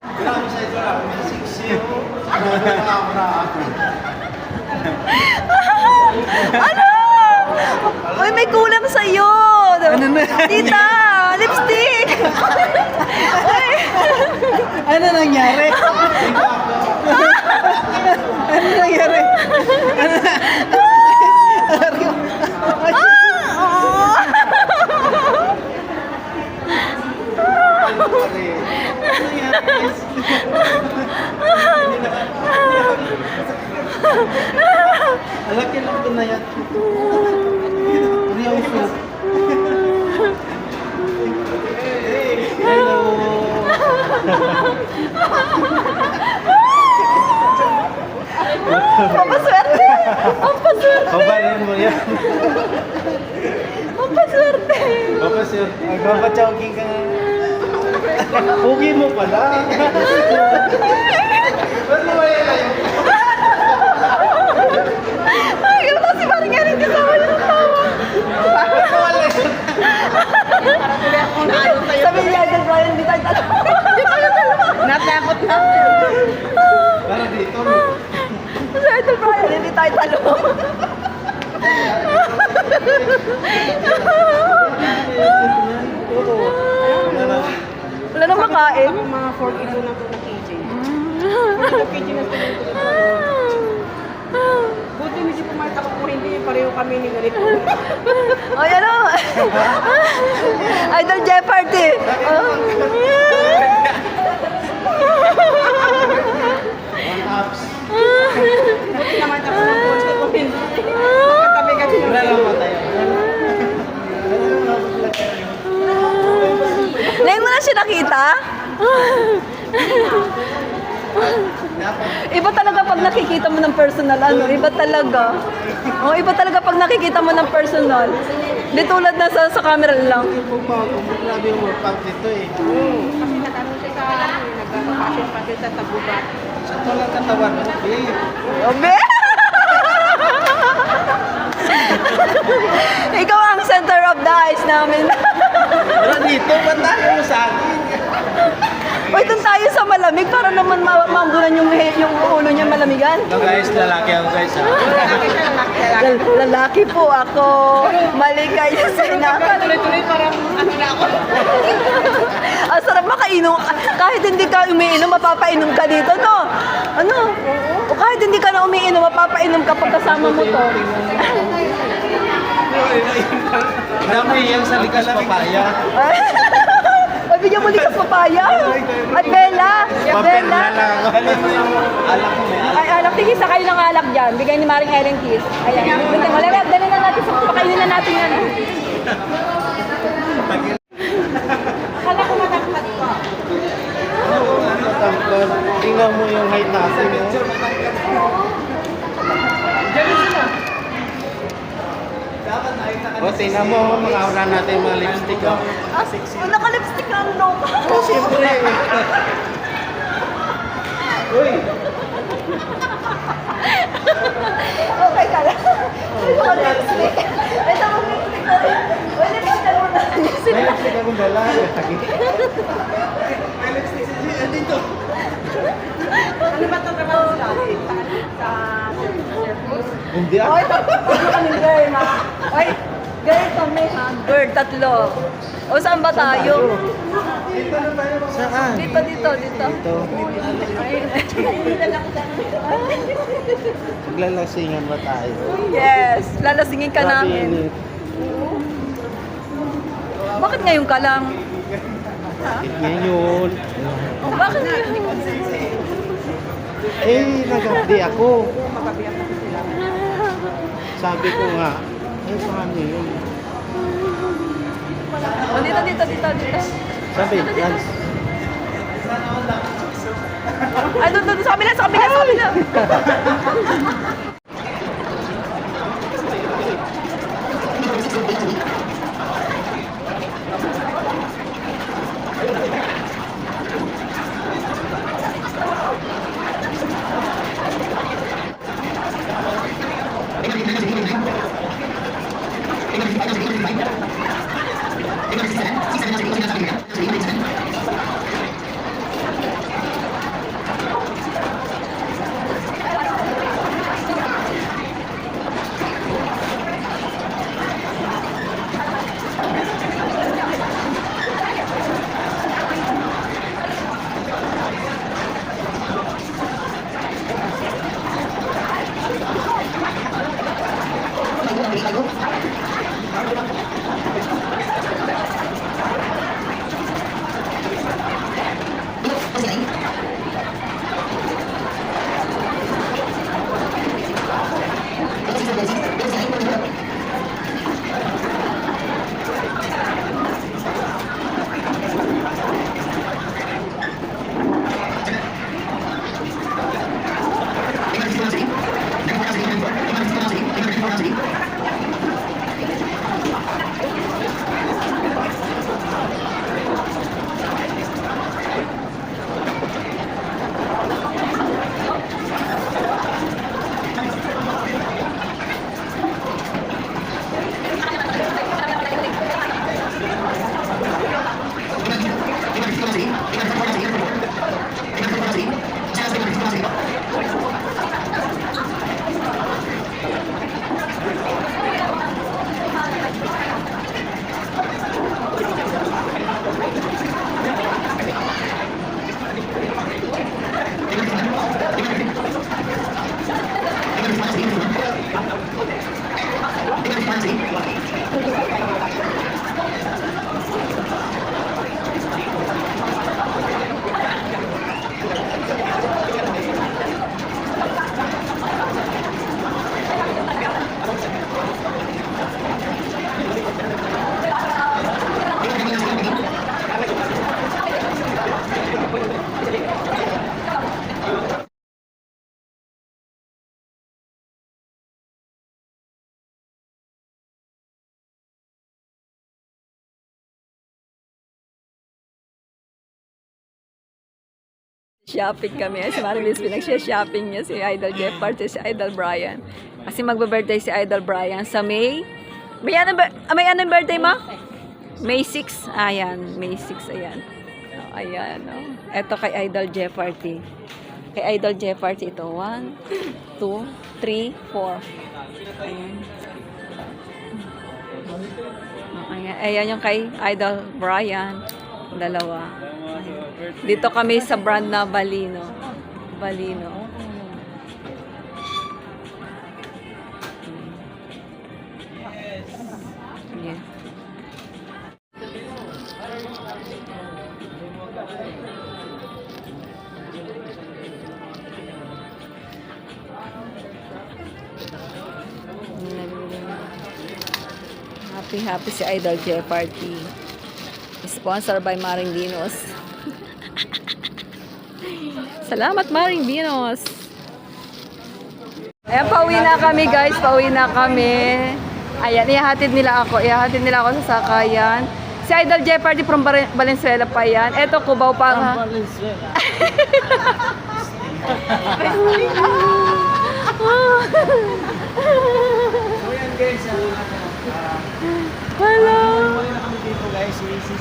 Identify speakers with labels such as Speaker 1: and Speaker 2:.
Speaker 1: Grabe sa ito lang, may 6-0.
Speaker 2: Ano? Uy, may kulang sa'yo.
Speaker 3: Ano na?
Speaker 2: Tita, lipstick. Uy.
Speaker 3: Ano nangyari? Ano nangyari? Alaki lang ito na yan. Real food. Hello.
Speaker 2: Pampaswerte. Pampaswerte.
Speaker 1: Kabalin mo yan.
Speaker 2: Pampaswerte.
Speaker 1: Sir, magpapachowking ka nga. Pugi mo pala. Ba't mo wala yun?
Speaker 2: Ay, yun kasi parang yan hindi kasama niya ng tawa.
Speaker 1: Ba't mo wala yun?
Speaker 2: Sabi niya, Idol Brian, hindi tayo talo. Hindi tayo talo.
Speaker 3: Natakot na.
Speaker 1: Para dito.
Speaker 2: Sabi Idol Brian, hindi tayo talo. Wala nang makain.
Speaker 3: Mga 4 kilo na po na KJ. 4 kg na po. Buti medyo pumayat ako kung hindi pareho kami ni ganito.
Speaker 2: Ay, ano? Idol Jeopardy.
Speaker 1: One ups.
Speaker 3: Buti naman ako ng punto kung hindi. Magkatabi kami ng
Speaker 1: Wala lang matayo.
Speaker 2: Ngayon mo na siya nakita? Iba talaga pag nakikita mo ng personal, ano? Iba talaga. Oh, iba talaga pag nakikita mo ng personal. Di tulad na sa camera lang.
Speaker 1: Grabe yung workout dito eh.
Speaker 3: Kasi natanong siya sa nag-fashion sa Tagubat.
Speaker 1: Sa tolang katawan mo, eh.
Speaker 2: Obe! Ikaw ang center of the eyes namin.
Speaker 1: Wala dito, ba't tayo sa akin?
Speaker 2: Uy, doon tayo sa malamig para naman maambulan yung ulo niya malamigan.
Speaker 1: Ito guys, lalaki ako guys ha.
Speaker 3: Lalaki siya, lalaki.
Speaker 2: Lalaki po ako. Mali kayo sa inakan.
Speaker 3: Tuloy-tuloy parang ano na ako.
Speaker 2: Ang sarap makainom. Kahit hindi ka umiinom, mapapainom ka dito, no? Ano? O kahit hindi ka na umiinom, mapapainom ka pag kasama mo to.
Speaker 1: Dami yan sa likas papaya.
Speaker 2: Ay, bigyan mo likas papaya. At Bella.
Speaker 1: Papel
Speaker 2: Bella.
Speaker 1: na lang. Alam mo yung alak mo may alak.
Speaker 2: Ay, alak. Tigis sa kayo ng alak dyan. Bigay ni Maring Ellen Kiss. Ayan. Malala, dali na natin. Pakainin na natin yan.
Speaker 3: Akala ko matangkad pa.
Speaker 1: Tangkad. Tingnan mo yung height natin. O, tingnan mo mga aura natin mga lipstick. Oh.
Speaker 2: Naka-lipstick ka, ano ka?
Speaker 1: Oh, siyempre. Uy!
Speaker 2: Okay ka lang. Naka-lipstick. Ito mo lipstick na rin. Uy, lipstick mo na.
Speaker 1: May lipstick akong dala. May lipstick dito.
Speaker 3: Ano ba ito trabaho sa atin? Sa circus?
Speaker 1: Hindi
Speaker 2: Oy,
Speaker 1: ah.
Speaker 2: tatlo kami girl, ha? Oy, girl kami, ha? Girl, tatlo. O, saan ba tayo?
Speaker 1: Saan?
Speaker 2: Dito.
Speaker 1: Ito. Maglalasingan ba tayo?
Speaker 2: Yes, lalasingin ka
Speaker 1: Grabe
Speaker 2: namin.
Speaker 1: init.
Speaker 2: Bakit ngayon ka lang?
Speaker 1: Bakit ngayon?
Speaker 2: Oh, bakit ngayon?
Speaker 1: Eh, nagabdi ako. Sabi ko nga, eh, paano yun?
Speaker 2: Oh, dito.
Speaker 1: Sabi, dance.
Speaker 2: Ay, doon, sa kabila. Shopping kami. Si Marilis pinag-shopping niya si Idol Jeopardy, si Idol Brian. Kasi magbe-birthday si Idol Brian sa May. May anong birthday mo? May 6. Ayan, May 6. Ayan. Oh, ayan. Oh. Ito kay Idol Jeopardy. Kay Idol Jeopardy ito. 1, 2, 3, 4. Ayan. Ayan, ayan yung kay Idol Brian. Dalawa. Dito kami sa brand na Balino. Balino. Yeah. Happy si Idol Jeopardy. Sponsored by Maring Dinos. Salamat Maring Dinos. Ayan, pauwi na kami guys. Pauwi na kami. Ayan, ihahatid nila ako. Ihahatid nila ako sa sakayan. Si Idol Jeopardy from Valenzuela pa yan. Eto, Cubao pa.
Speaker 1: So yan guys,
Speaker 2: Hello.
Speaker 1: wala na kami dito guys, si